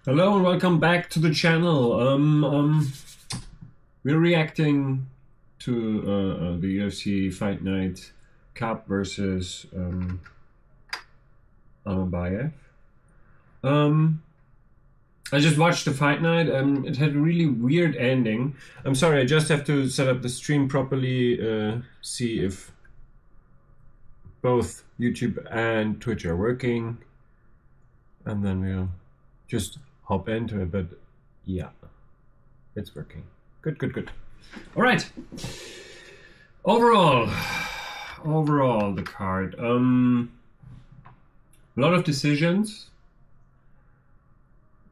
Hello and welcome back to the channel. We're reacting to the UFC Fight Night Kape versus Almabayev. I just watched the fight night. It had a really weird ending. I'm sorry, I just have to set up the stream properly, see if both YouTube and Twitch are working, and then we'll just hop into it. But yeah, it's working. Good. All right. Overall, the card. A lot of decisions,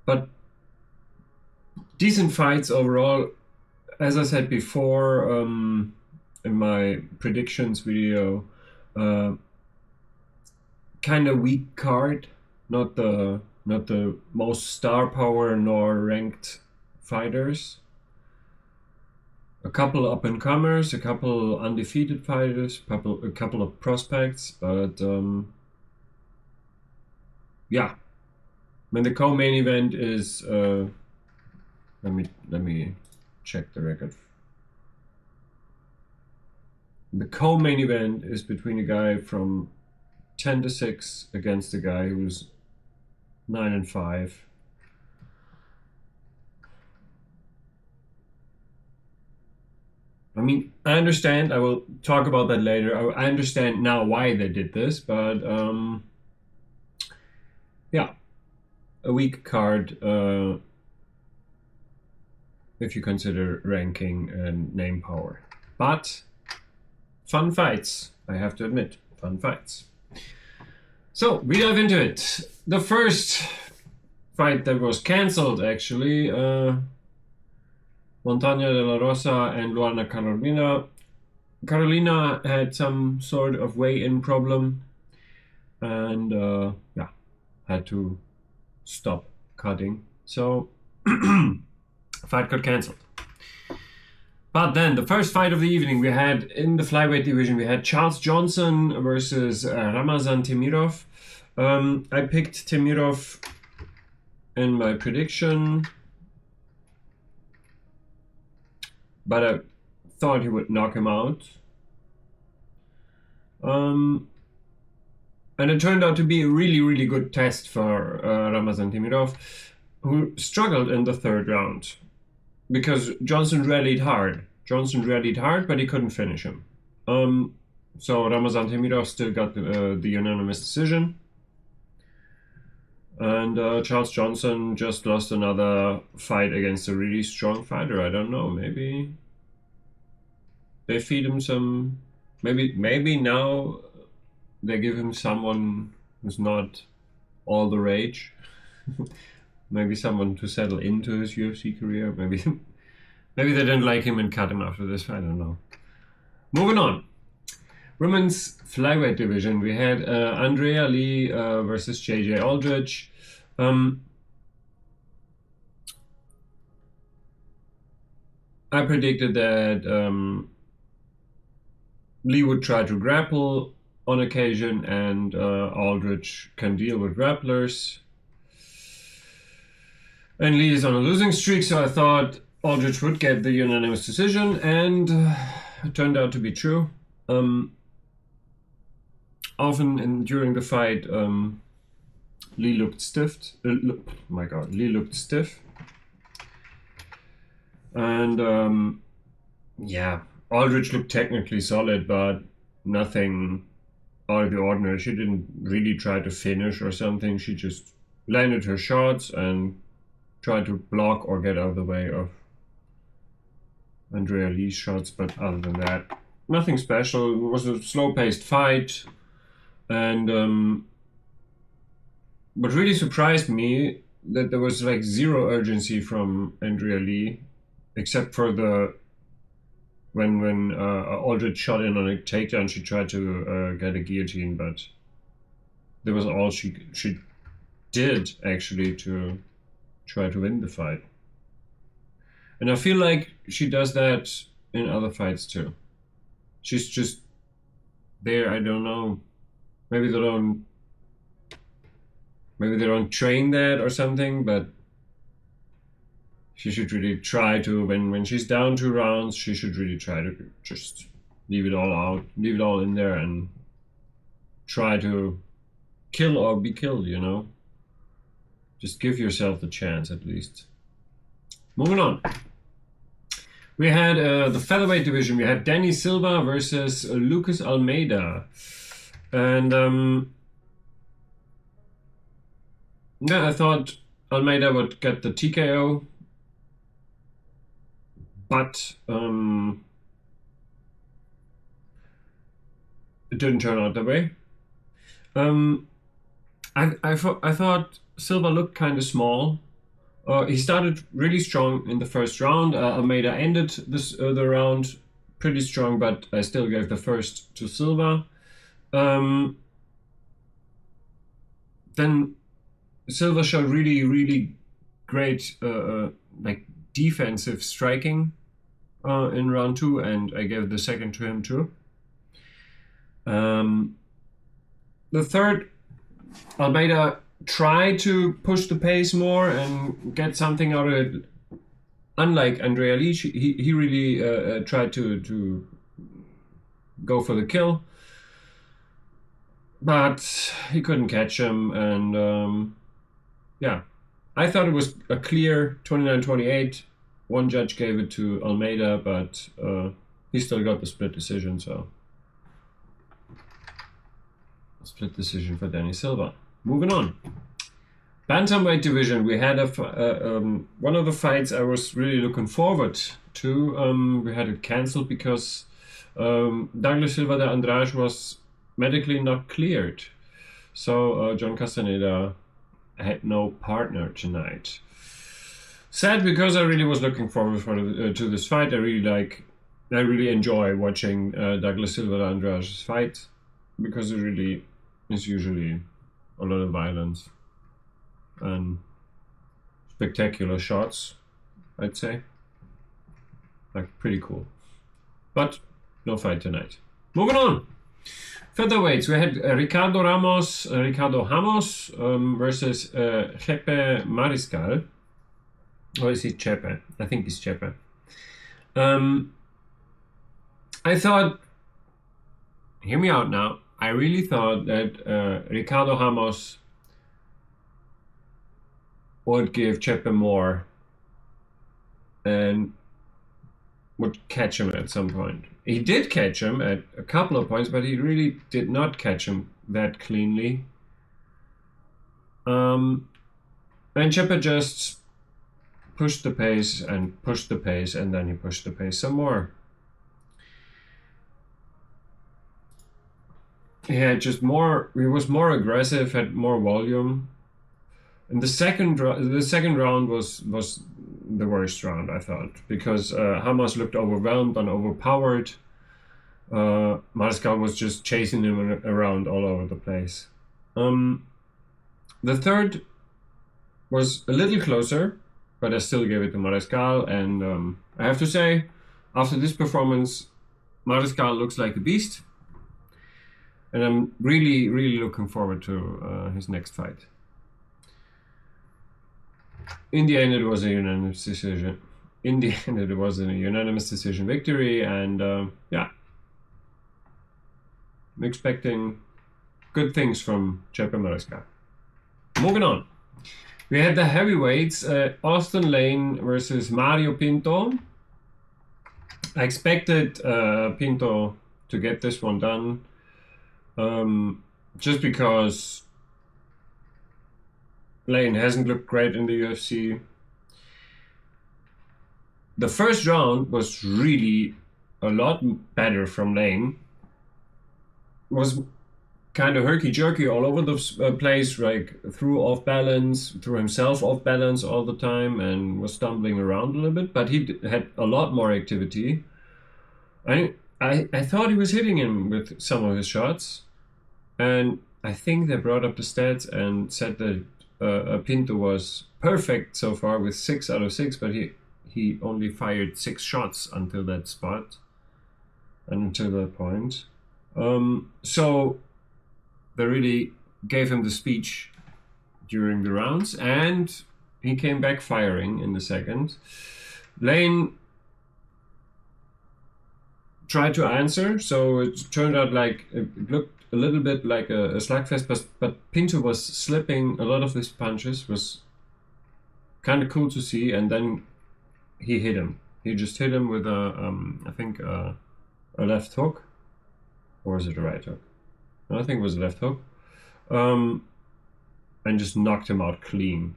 but decent fights overall. As I said before, in my predictions video, kind of weak card. Not the most star power nor ranked fighters. A couple up and comers, a couple undefeated fighters, a couple of prospects, but yeah. When the co-main event is let me check the record. The co-main event is between a guy from 10-6 against a guy who's 9-5. I mean, I understand. I will talk about that later. I understand now why they did this, but yeah, a weak card if you consider ranking and name power. But fun fights, I have to admit, fun fights. So we dive into it. The first fight that was cancelled, actually, Montaña de la Rosa and Luana Carolina. Carolina had some sort of weigh-in problem and yeah, had to stop cutting. So fight got cancelled. But then the first fight of the evening we had in the flyweight division, we had Charles Johnson versus Ramazan Temirov. I picked Temirov in my prediction, but I thought he would knock him out. And it turned out to be a really good test for Ramazan Temirov, who struggled in the third round because Johnson rallied hard. But he couldn't finish him. So Ramazan Temirov still got the unanimous decision. And Charles Johnson just lost another fight against a really strong fighter. I don't know, maybe they feed him some, maybe now they give him someone who's not all the rage. Maybe someone to settle into his UFC career. Maybe they didn't like him and cut him after this fight, I don't know. Moving on. Women's flyweight division, we had Andrea Lee versus JJ Aldrich. I predicted that Lee would try to grapple on occasion and Aldrich can deal with grapplers. And Lee is on a losing streak, so I thought Aldrich would get the unanimous decision, and it turned out to be true. Often during the fight, Lee looked stiff. Lee looked stiff. And yeah, Aldrich looked technically solid, but nothing out of the ordinary. She didn't really try to finish or something. She just landed her shots and tried to block or get out of the way of Andrea Lee's shots, but other than that, nothing special. It was a slow-paced fight, and what really surprised me that there was like zero urgency from Andrea Lee, except for when Aldrich shot in on a takedown, she tried to get a guillotine, but that was all she did actually to try to win the fight. And I feel like she does that in other fights too. She's just there. I don't know. Maybe they don't train that or something, but she should really try to, when she's down 2 rounds, she should really try to just leave it all out, leave it all in there, and try to kill or be killed, you know? Just give yourself the chance, at least. Moving on. We had the featherweight division. We had Danny Silva versus Lucas Almeida. And yeah, I thought Almeida would get the TKO, but it didn't turn out that way. I thought Silva looked kind of small. He started really strong in the first round. Almeida ended the round pretty strong, but I still gave the first to Silva. Then Silva showed really great like defensive striking in round 2, and I gave the second to him too. The third, Almeida tried to push the pace more and get something out of it. Unlike Andrea Lee, he really tried to go for the kill, but he couldn't catch him. And yeah, I thought it was a clear 29-28. One judge gave it to Almeida, but he still got the split decision. So split decision for Danny Silva. Moving on. Bantamweight division. We had one of the fights I was really looking forward to. We had it cancelled because Douglas Silva de Andrade was medically not cleared. So John Castaneda had no partner tonight. Sad, because I really was looking forward to this fight. I really enjoy watching Douglas Silva de Andrade's fight, because it really is usually a lot of violence and spectacular shots, I'd say. Like, pretty cool. But no fight tonight. Moving on. Featherweights. We had Ricardo Ramos versus Chepe Mariscal. Or is it Chepe? I think it's Chepe. I thought, hear me out now, I really thought that Ricardo Ramos would give Chepe more and would catch him at some point. He did catch him at a couple of points, but he really did not catch him that cleanly. And Chepe just pushed the pace, and then he pushed the pace some more. He was more aggressive, had more volume. And the second round was the worst round, I thought, because Hamas looked overwhelmed and overpowered. Mariscal was just chasing him around all over the place. The third was a little closer, but I still gave it to Mariscal. And I have to say, after this performance, Mariscal looks like a beast. And I'm really looking forward to his next fight. In the end, it was a unanimous decision. Victory, and yeah, I'm expecting good things from Chepe Mariscal. Moving on, we had the heavyweights, Austin Lane versus Mario Pinto. I expected Pinto to get this one done, just because Lane hasn't looked great in the UFC. The first round was really a lot better from Lane. Was kind of herky-jerky all over the place, like threw himself off balance all the time, and was stumbling around a little bit, but he had a lot more activity. I thought he was hitting him with some of his shots, and I think they brought up the stats and said that Pinto was perfect so far with 6 out of 6, but he only fired 6 shots until that spot and until that point. So they really gave him the speech during the rounds, and he came back firing in the second. Lane tried to answer, so it turned out like it looked a little bit like a slugfest, but Pinto was slipping a lot of his punches, was kind of cool to see, and then he hit him. He just hit him with I think a left hook, or was it a right hook? I think it was a left hook, and just knocked him out clean.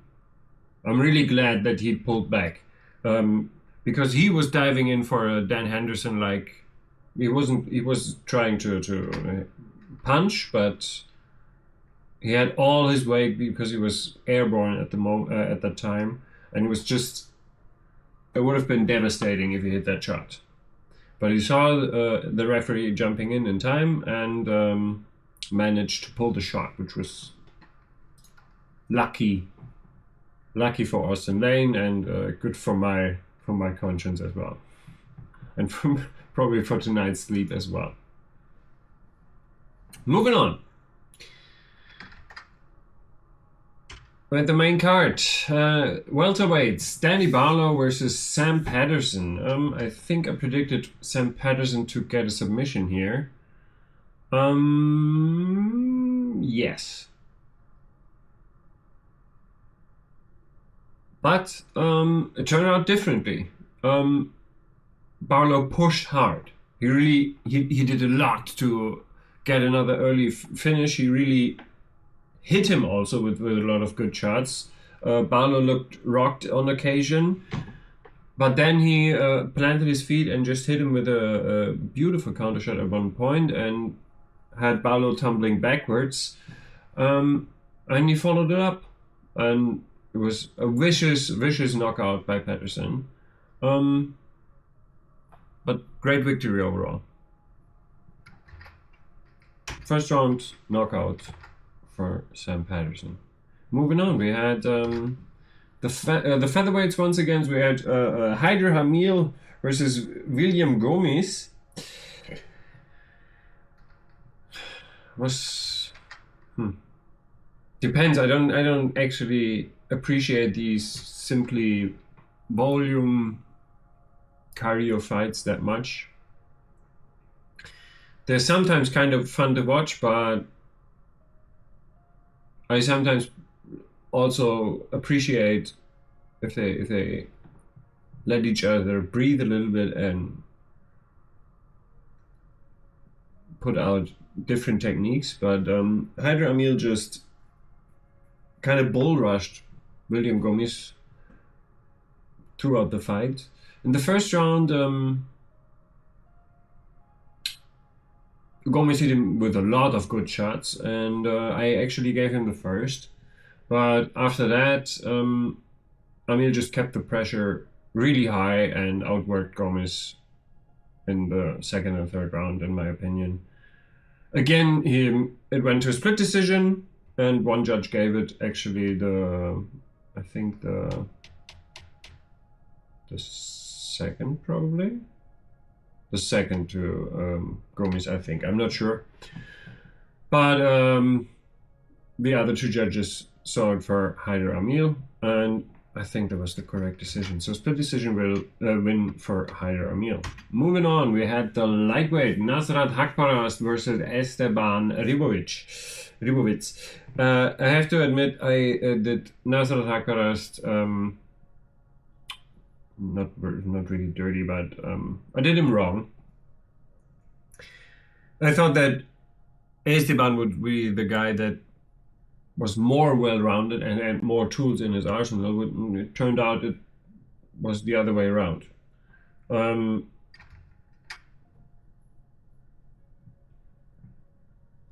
I'm really glad that he pulled back, because he was diving in for a Dan Henderson, like he was trying to punch, but he had all his weight because he was airborne at at that time, and it was just, it would have been devastating if he hit that shot. But he saw the referee jumping in time and managed to pull the shot, which was lucky for Austin Lane, and good for my conscience as well, and probably for tonight's sleep as well. Moving on. With the main card, welterweights, Danny Barlow versus Sam Patterson. I think I predicted Sam Patterson to get a submission here. Yes. But it turned out differently. Barlow pushed hard. He did a lot to get another early finish. He really hit him also with a lot of good shots. Barlow looked rocked on occasion, but then he planted his feet and just hit him with a beautiful counter shot at one point and had Barlow tumbling backwards, and he followed it up, and it was a vicious knockout by Patterson, but great victory overall. First round knockout for Sam Patterson. Moving on, we had the featherweights once again. We had Haider Hamil versus William Gomis. Depends. I don't actually appreciate these simply volume cardio fights that much. They're sometimes kind of fun to watch, but I sometimes also appreciate if they let each other breathe a little bit and put out different techniques. But Haider Hamil just kind of bull rushed William Gomis throughout the fight. In the first round, Gomis hit him with a lot of good shots, and I actually gave him the first. But after that, Hamil just kept the pressure really high and outworked Gomis in the second and third round, in my opinion. Again, it went to a split decision, and one judge gave it actually the second, probably. The second to Gomis, I think. I'm not sure. But the other two judges saw it for Haider Hamil, and I think that was the correct decision. So split decision will win for Haider Hamil. Moving on, we had the lightweight Nasrat Haqparast versus Esteban Ribovitz. I have to admit, I did Nasrat Haqparast not really dirty, but I did him wrong. I thought that Esteban would be the guy that was more well-rounded and had more tools in his arsenal. It turned out it was the other way around.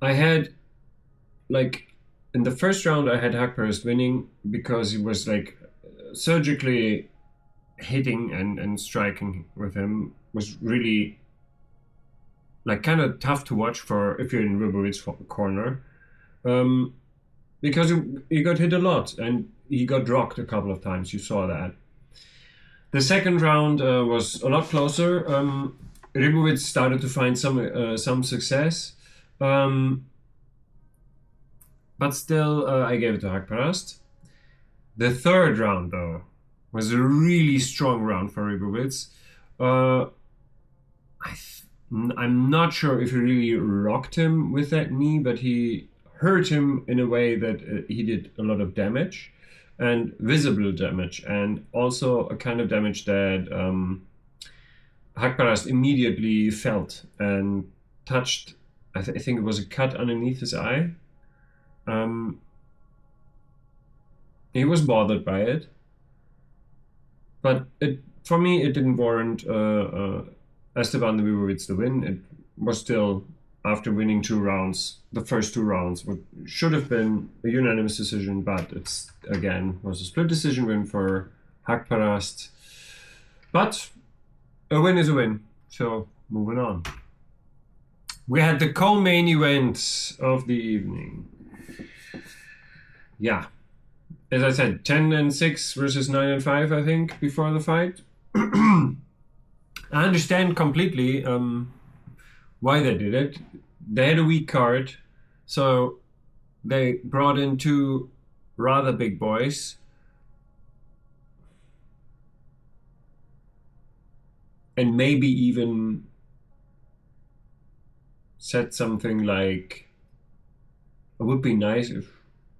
I had, like, in the first round I had Haqparast winning because he was like surgically hitting and striking with him was really like kind of tough to watch for if you're in Ribovitz's corner, because he got hit a lot and he got rocked a couple of times. You saw that. The second round was a lot closer. Ribovitz started to find some success, but still I gave it to Haqparast. The third round, though, was a really strong round for Ribowitz. I'm not sure if he really rocked him with that knee, but he hurt him in a way that he did a lot of damage, and visible damage, and also a kind of damage that Hakparast immediately felt and touched. I think it was a cut underneath his eye. He was bothered by it, but for me it didn't warrant Esteban Lubowitz the win. It was still, after winning 2 rounds, the first 2 rounds should have been a unanimous decision, but it's again was a split decision win for Hakparast. But a win is a win. So moving on. We had the co-main event of the evening. Yeah. As I said, 10-6 versus 9-5, I think, before the fight. I understand completely why they did it. They had a weak card, so they brought in 2 rather big boys. And maybe even said something like, it would be nice if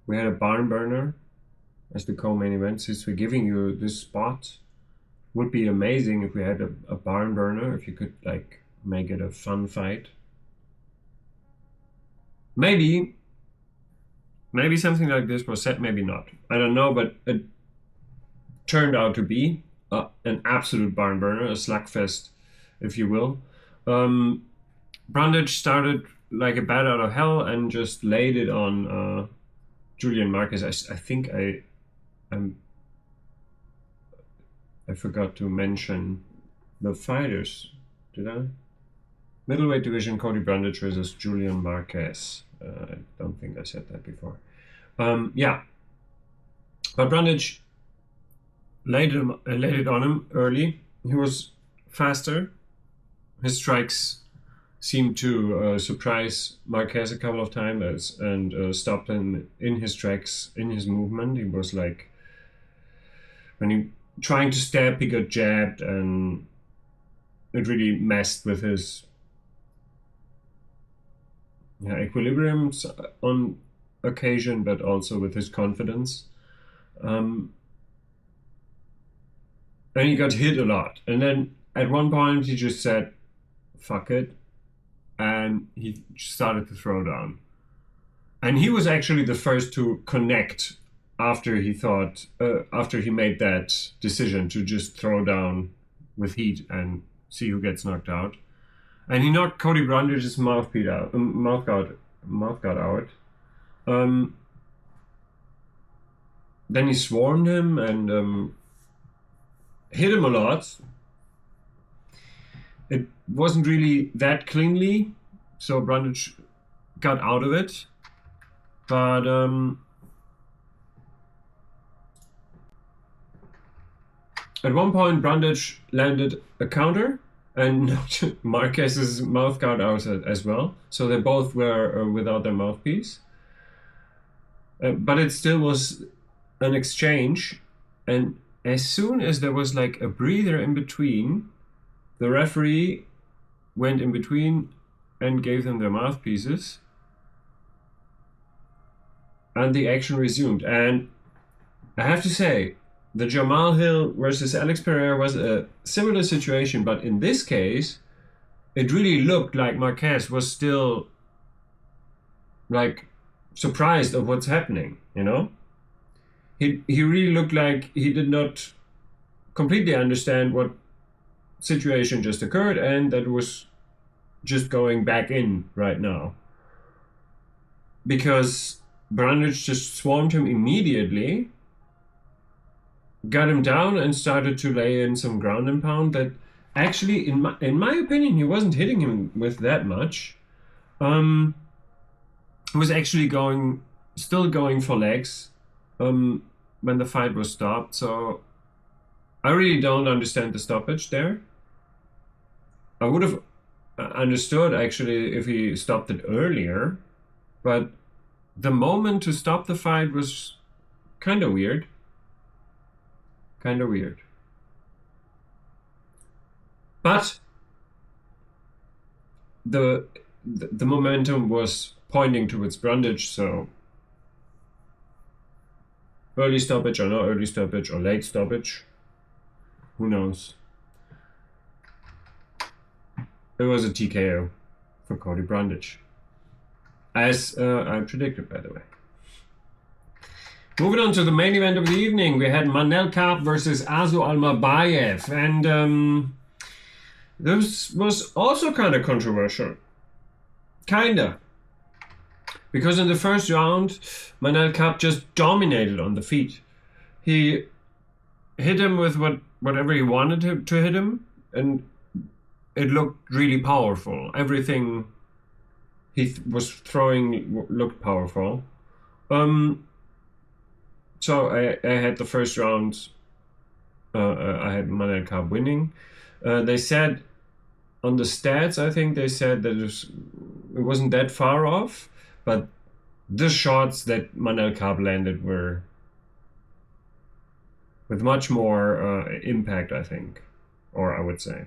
we had a barn burner as the co-main event, since we're giving you this spot. Would be amazing if we had a barn burner, if you could like make it a fun fight. Maybe something like this was said, maybe not. I don't know, but it turned out to be an absolute barn burner, a slugfest, if you will. Brundage started like a bat out of hell and just laid it on Julian Marquez. I think I forgot to mention the fighters. Did I? Middleweight division, Cody Brundage versus Julian Marquez. I don't think I said that before. Yeah. But Brundage laid it on him early. He was faster. His strikes seemed to surprise Marquez a couple of times and stopped him in his tracks, in his movement. He was like, when he trying to step, he got jabbed, and it really messed with his equilibrium on occasion, but also with his confidence. And he got hit a lot. And then at one point he just said, fuck it. And he started to throw down. And he was actually the first to connect after he made that decision to just throw down with heat and see who gets knocked out. And he knocked Cody Brundage's mouth guard out. Then he swarmed him and hit him a lot. It wasn't really that cleanly, so Brundage got out of it. But at one point, Brundage landed a counter and knocked Marquez's mouth guard out as well. So they both were without their mouthpiece. But it still was an exchange. And as soon as there was like a breather in between, the referee went in between and gave them their mouthpieces. And the action resumed. And I have to say, the Jamal Hill versus Alex Pereira was a similar situation, but in this case, it really looked like Marquez was still like surprised of what's happening, you know? He really looked like he did not completely understand what situation just occurred and that was just going back in right now. Because Brundage just swarmed him immediately, got him down and started to lay in some ground and pound that actually, in my opinion, he wasn't hitting him with that much. He was actually still going for legs when the fight was stopped. So I really don't understand the stoppage there. I would have understood actually if he stopped it earlier, but the moment to stop the fight was kind of weird. Kind of weird. But the momentum was pointing towards Brundage, so early stoppage or no early stoppage or late stoppage, who knows. It was a TKO for Cody Brundage, as I predicted, by the way. Moving on to the main event of the evening, we had Manel Kape versus Azo Almabayev, and this was also kind of controversial. Kinda. Because in the first round, Manel Kape just dominated on the feet. He hit him with whatever he wanted to hit him, and it looked really powerful. Everything he was throwing looked powerful. So I had the first round, I had Manel Kape winning. They said on the stats, I think they said that it wasn't that far off, but the shots that Manel Kape landed were with much more impact, I think, or I would say.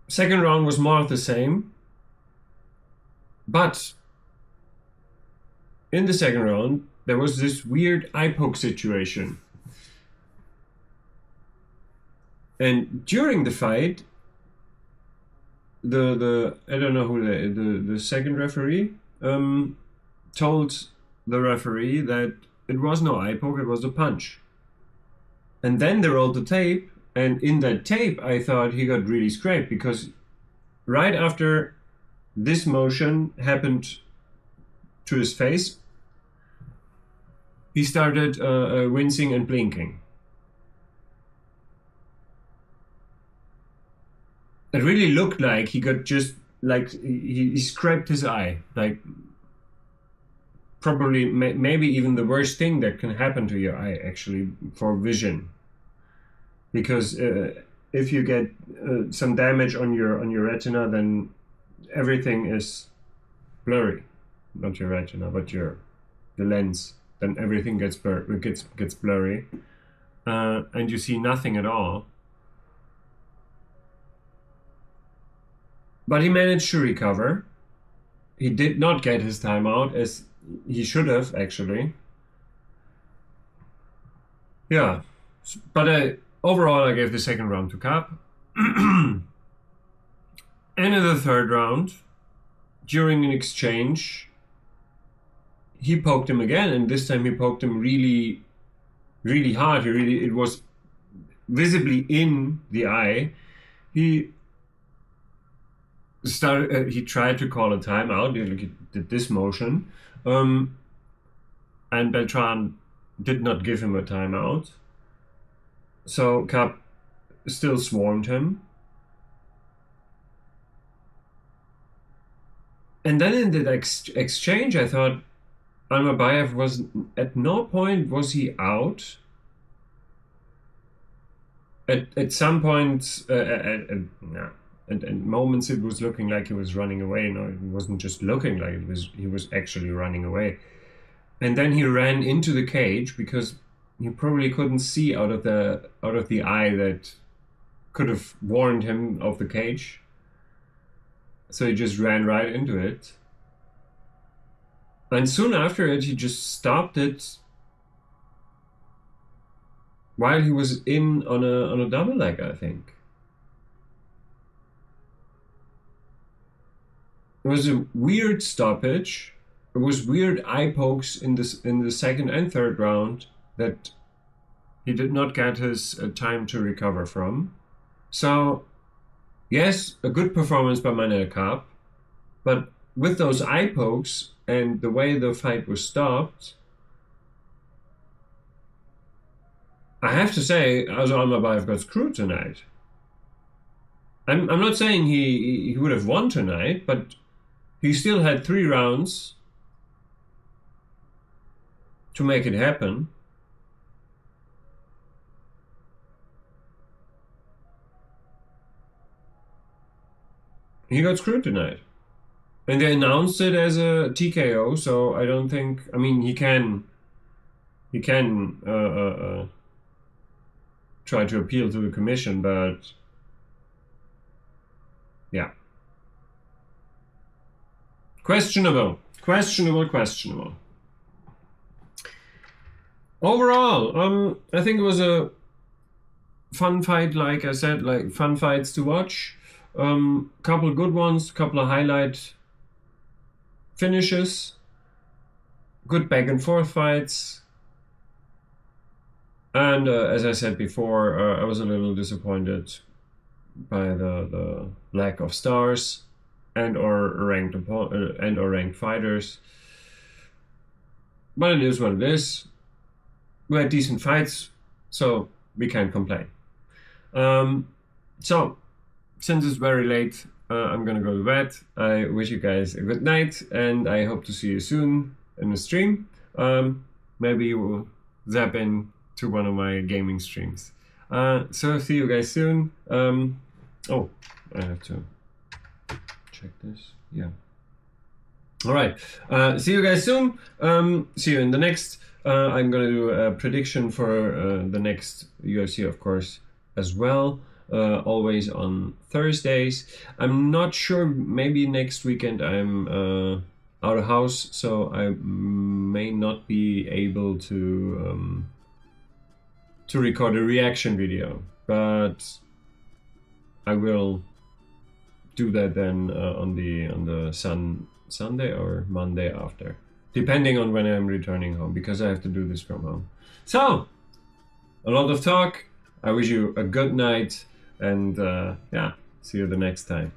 Second round was more of the same, but in the second round, there was this weird eye poke situation. And during the fight, the I don't know who the second referee told the referee that it was no eye poke, it was a punch. And then they rolled the tape, and in that tape, I thought he got really scraped because right after this motion happened to his face, he started wincing and blinking. It really looked like he got just like he scraped his eye, like probably maybe even the worst thing that can happen to your eye actually for vision, because if you get some damage on your retina, then everything is blurry. Not your retina, but the lens. Then everything gets blurry, and you see nothing at all. But he managed to recover. He did not get his timeout, as he should have, actually. Yeah. But overall, I gave the second round to Kape. And in the third round, during an exchange, he poked him again, and this time he poked him really, really hard. It was visibly in the eye. He tried to call a timeout. He did this motion, and Beltran did not give him a timeout. So Kape still swarmed him. And then in the exchange, I thought Almabayev was at no point was he out. At some point, at moments it was looking like he was running away. No, it wasn't just looking like it was. He was actually running away. And then he ran into the cage because he probably couldn't see out of the eye that could have warned him of the cage. So he just ran right into it. And soon after it, he just stopped it while he was in on a double leg, I think. It was a weird stoppage. It was weird eye pokes in the second and third round that he did not get his time to recover from. So, yes, a good performance by Manel Kape, but with those eye pokes and the way the fight was stopped, I have to say, Azo Almabayev got screwed tonight. I'm not saying he would have won tonight, but he still had 3 rounds to make it happen. He got screwed tonight. And they announced it as a TKO, so I don't think. I mean, he can try to appeal to the commission, but yeah, questionable. Overall, I think it was a fun fight. Like I said, like fun fights to watch. Couple good ones, couple of highlight finishes, good back and forth fights, and as I said before, I was a little disappointed by the lack of stars and or ranked fighters. But it is what it is. We had decent fights, so we can't complain. So since it's very late, I'm gonna go to bed. I wish you guys a good night, and I hope to see you soon in the stream. Maybe you will zap in to one of my gaming streams. So see you guys soon. Oh, I have to check this. Yeah. All right. See you guys soon. See you in the next. I'm gonna do a prediction for the next UFC, of course, as well. Always on Thursdays. I'm not sure, maybe next weekend I'm out of house, so I may not be able to record a reaction video, but I will do that then on the Sunday or Monday after, depending on when I'm returning home, because I have to do this from home. So, a lot of talk. I wish you a good night. And yeah, see you the next time.